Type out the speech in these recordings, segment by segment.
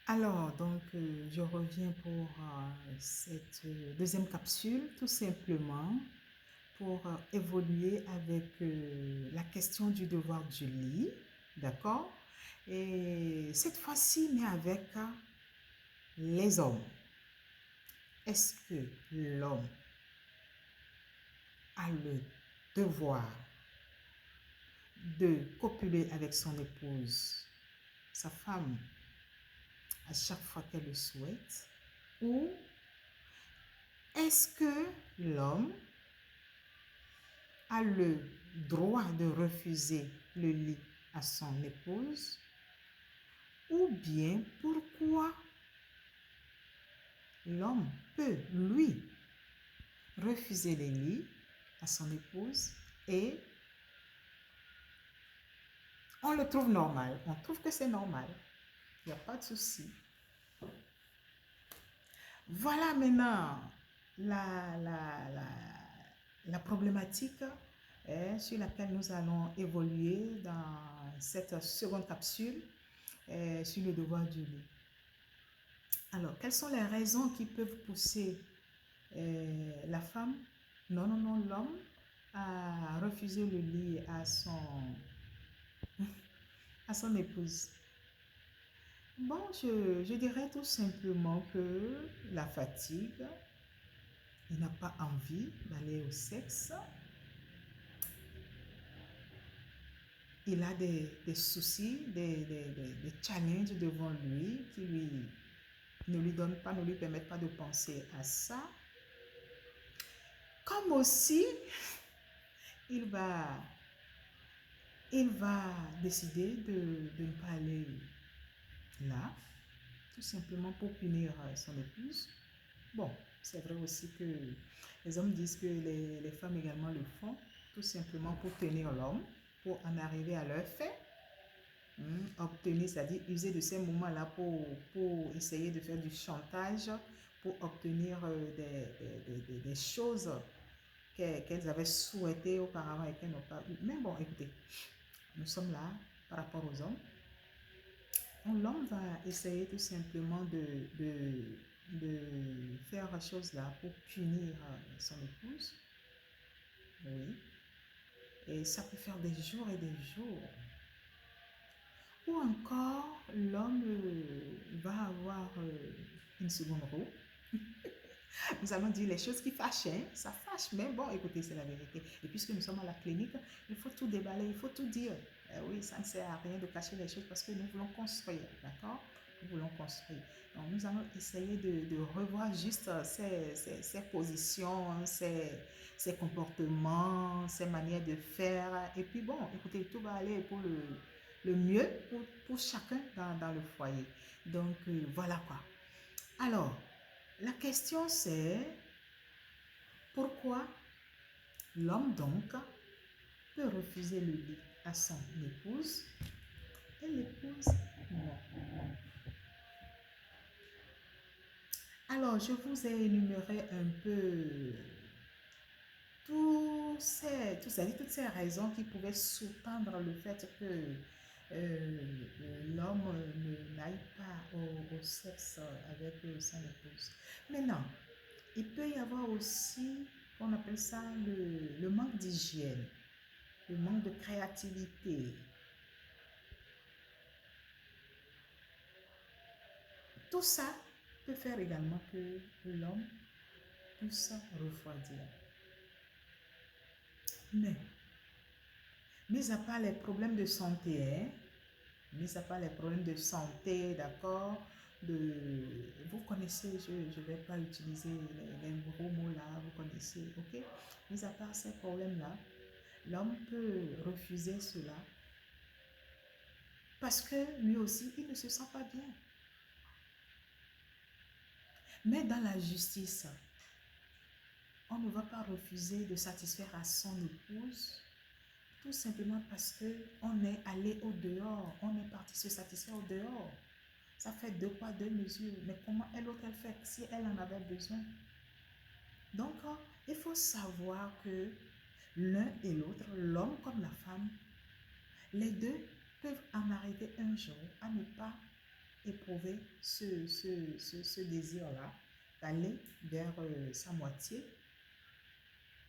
Alors, je reviens pour cette deuxième capsule, tout simplement pour évoluer avec la question du devoir du lit, d'accord? Et cette fois-ci, mais avec les hommes. Est-ce que l'homme a le devoir de copuler avec son épouse, sa femme, à chaque fois qu'elle le souhaite, ou est-ce que l'homme a le droit de refuser le lit à son épouse, ou bien pourquoi l'homme peut, lui, refuser les lits à son épouse et on le trouve normal, on trouve que c'est normal, il n'y a pas de souci. Voilà maintenant la, la, la, la problématique sur laquelle nous allons évoluer dans cette seconde capsule sur le devoir du lit. Alors, quelles sont les raisons qui peuvent pousser la femme, non, l'homme, à refuser le lit à son épouse? Bon, je dirais tout simplement que la fatigue, il n'a pas envie d'aller au sexe, il a des soucis, des challenges devant lui qui ne lui donnent pas, ne lui permettent pas de penser à ça. Comme aussi, il va décider de ne pas aller là, tout simplement pour punir son épouse. Bon, c'est vrai aussi que les hommes disent que les femmes également le font, tout simplement pour tenir l'homme, pour en arriver à leur fin. Obtenir, c'est-à-dire user de ces moments-là pour essayer de faire du chantage, pour obtenir des choses qu'elles avaient souhaitées auparavant et qu'elles n'ont pas eu. Mais bon, écoutez, nous sommes là par rapport aux hommes. L'homme va essayer tout simplement de faire chose là pour punir son épouse. Oui. Et ça peut faire des jours et des jours. Ou encore, l'homme va avoir une seconde roue. Nous allons dire les choses qui fâchent, hein? Ça fâche, mais bon, écoutez, c'est la vérité. Et puisque nous sommes à la clinique, il faut tout déballer, il faut tout dire. Oui, ça ne sert à rien de cacher les choses parce que nous voulons construire, d'accord? Nous voulons construire. Donc, nous allons essayer de revoir juste ces positions, ces comportements, ces manières de faire. Et puis, bon, écoutez, tout va aller pour le mieux pour chacun dans le foyer. Donc, voilà quoi. Alors, la question c'est pourquoi l'homme donc peut refuser le lit à son épouse et l'épouse non. Alors, je vous ai énuméré un peu toutes ces raisons qui pouvaient sous-tendre le fait que l'homme n'aille pas au sexe avec son épouse. Maintenant, il peut y avoir aussi, on appelle ça le manque d'hygiène, le manque de créativité. Tout ça peut faire également que l'homme puisse refroidir. Mais, mis à part les problèmes de santé, mis à part les problèmes de santé, d'accord, vous connaissez, je ne vais pas utiliser les gros mots là, vous connaissez, ok? Mis à part ces problèmes-là, l'homme peut refuser cela parce que lui aussi, il ne se sent pas bien. Mais dans la justice, on ne va pas refuser de satisfaire à son épouse tout simplement parce qu'on est allé au dehors, on est parti se satisfaire au dehors. Ça fait deux poids, deux mesures. Mais comment elle aurait fait si elle en avait besoin? Donc, il faut savoir que l'un et l'autre, l'homme comme la femme, les deux peuvent en arrêter un jour à ne pas éprouver ce désir-là d'aller vers sa moitié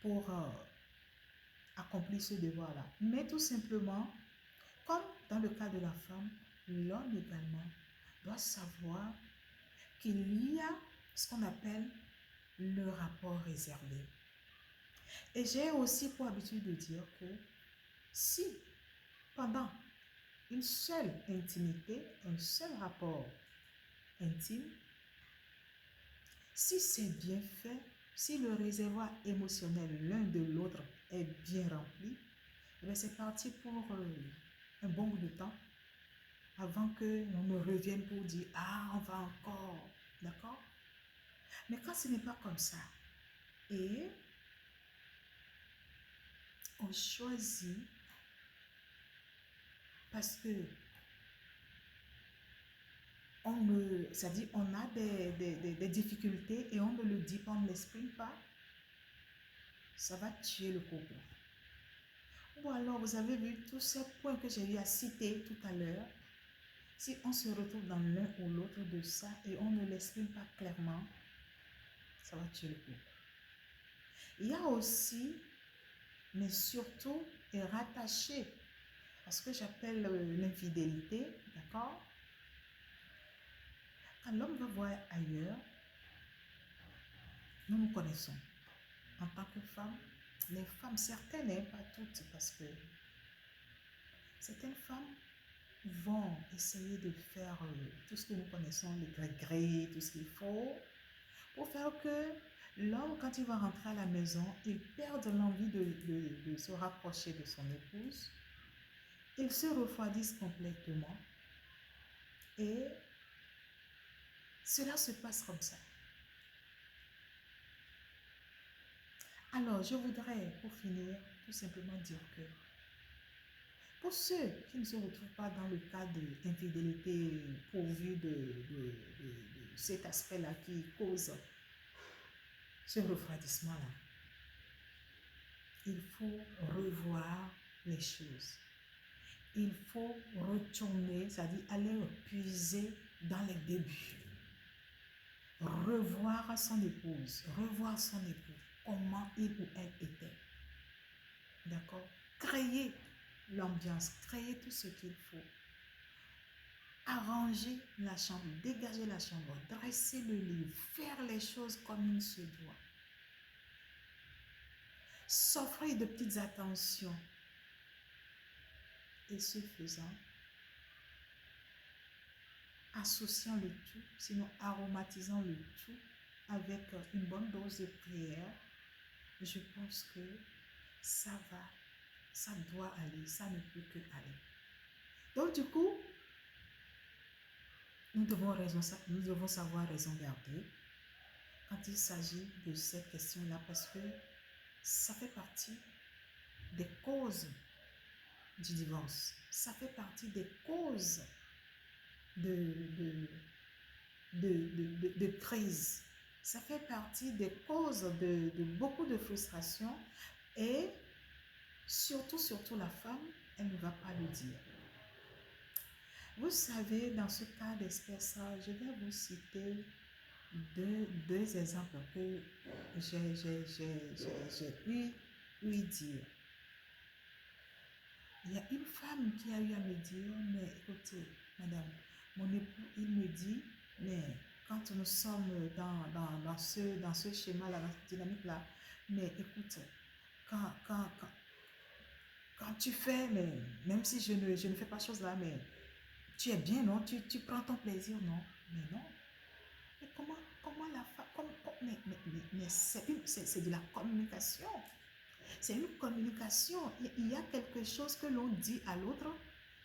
pour accomplir ce devoir-là. Mais tout simplement, comme dans le cas de la femme, l'homme également doit savoir qu'il y a ce qu'on appelle le rapport réservé. Et j'ai aussi pour habitude de dire que si pendant une seule intimité, un seul rapport intime, si c'est bien fait, si le réservoir émotionnel l'un de l'autre est bien rempli, c'est parti pour un bon bout de temps avant que l'on ne revienne pour dire ah on va encore, d'accord? Mais quand ce n'est pas comme ça et on choisit parce que c'est-à-dire on a des difficultés et on ne le dit pas, on ne l'exprime pas, ça va tuer le couple. Ou alors vous avez vu tous ces points que j'ai eu à citer tout à l'heure. Si on se retrouve dans l'un ou l'autre de ça et on ne l'exprime pas clairement, ça va tuer le couple. Il y a aussi, mais surtout, est rattaché à ce que j'appelle l'infidélité, d'accord? Quand l'homme va voir ailleurs, nous connaissons. En tant que femme, les femmes, certaines, hein, pas toutes, parce que certaines femmes vont essayer de faire tout ce que nous connaissons, le gré-gré, tout ce qu'il faut, pour faire que l'homme, quand il va rentrer à la maison, il perde l'envie de se rapprocher de son épouse. Il se refroidisse complètement. Et cela se passe comme ça. Alors, je voudrais, pour finir, tout simplement dire que pour ceux qui ne se retrouvent pas dans le cas d'infidélité pourvu de cet aspect-là qui cause ce refroidissement-là, il faut revoir les choses. Il faut retourner, c'est-à-dire aller puiser dans les débuts. Revoir son épouse, revoir son époux, comment il ou elle était. D'accord? Créer l'ambiance, créer tout ce qu'il faut. Arranger la chambre, dégager la chambre, dresser le lit, faire les choses comme il se doit. S'offrir de petites attentions. Et ce faisant, associant le tout, sinon aromatisant le tout avec une bonne dose de prière, je pense que ça va, ça doit aller, ça ne peut que aller. Donc du coup, nous devons savoir raison garder quand il s'agit de cette question-là parce que ça fait partie des causes du divorce. Ça fait partie des causes de crise. Ça fait partie des causes de beaucoup de frustration et surtout la femme, elle ne va pas le dire. Vous savez, dans ce cas d'espèce, je vais vous citer deux exemples que j'ai eu dire. Il y a une femme qui a eu à me dire, mais écoutez, madame, mon époux, il me dit, mais quand nous sommes dans ce schéma-là, dans cette dynamique-là, mais écoute, quand tu fais, mais même si je ne fais pas chose là, mais tu es bien, non? Tu prends ton plaisir, non? Mais non. Mais comment la femme, mais c'est de la communication. C'est une communication. Il y a quelque chose que l'on dit à l'autre,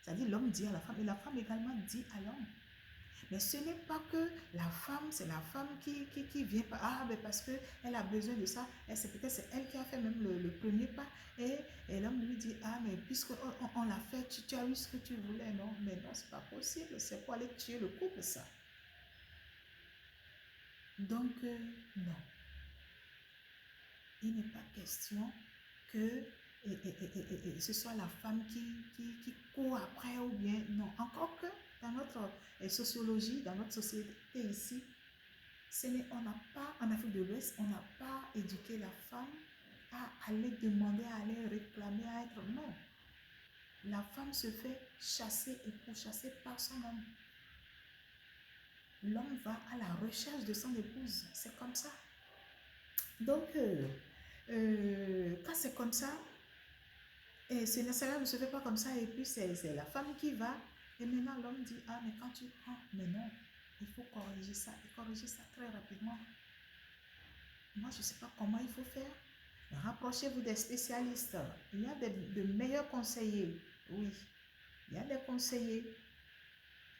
c'est-à-dire l'homme dit à la femme et la femme également dit à l'homme. Mais ce n'est pas que la femme, c'est la femme qui vient, mais parce qu'elle a besoin de ça, peut-être c'est elle qui a fait même le premier pas. Et l'homme lui dit, mais puisque on l'a fait, tu as eu ce que tu voulais, non? Mais non, c'est pas possible, c'est pour aller tuer le couple, ça. Donc, non. Il n'est pas question que ce soit la femme qui court après ou bien, non. Encore que dans notre sociologie, dans notre société ici, on n'a pas, en Afrique de l'Ouest, on n'a pas éduqué la femme à aller demander, à aller réclamer, à être... Non. La femme se fait chasser et pourchasser par son homme. L'homme va à la recherche de son épouse. C'est comme ça. Donc, quand c'est comme ça, et cela ne se fait pas comme ça, et puis c'est la femme qui va, et maintenant l'homme dit, ah, mais quand tu prends, mais non, il faut corriger ça, et corriger ça très rapidement. Moi, je ne sais pas comment il faut faire. Rapprochez-vous des spécialistes. Il y a de meilleurs conseillers, oui. Il y a des conseillers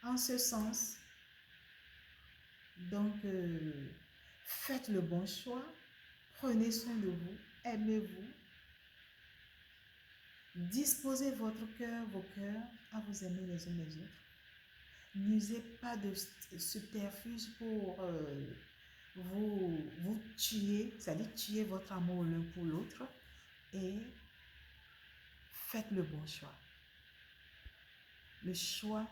en ce sens. Donc, faites le bon choix, prenez soin de vous, aimez-vous, disposez votre cœur, vos cœurs à vous aimer les uns les autres. N'usez pas de subterfuge pour vous tuer, c'est-à-dire tuer votre amour l'un pour l'autre, et faites le bon choix. Le choix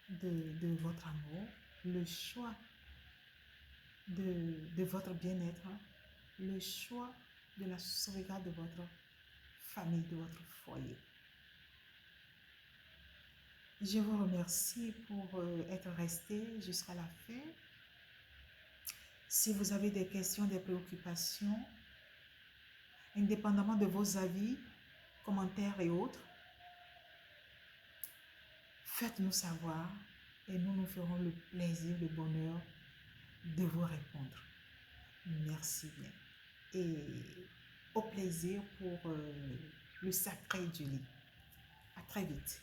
de votre amour, le choix de votre bien-être, le choix de la sauvegarde de votre famille, de votre foyer. Je vous remercie pour être resté jusqu'à la fin. Si vous avez des questions, des préoccupations, indépendamment de vos avis, commentaires et autres, faites-nous savoir et nous nous ferons le plaisir, le bonheur de vous répondre. Merci bien. Et au plaisir pour le sacré du lit. À très vite.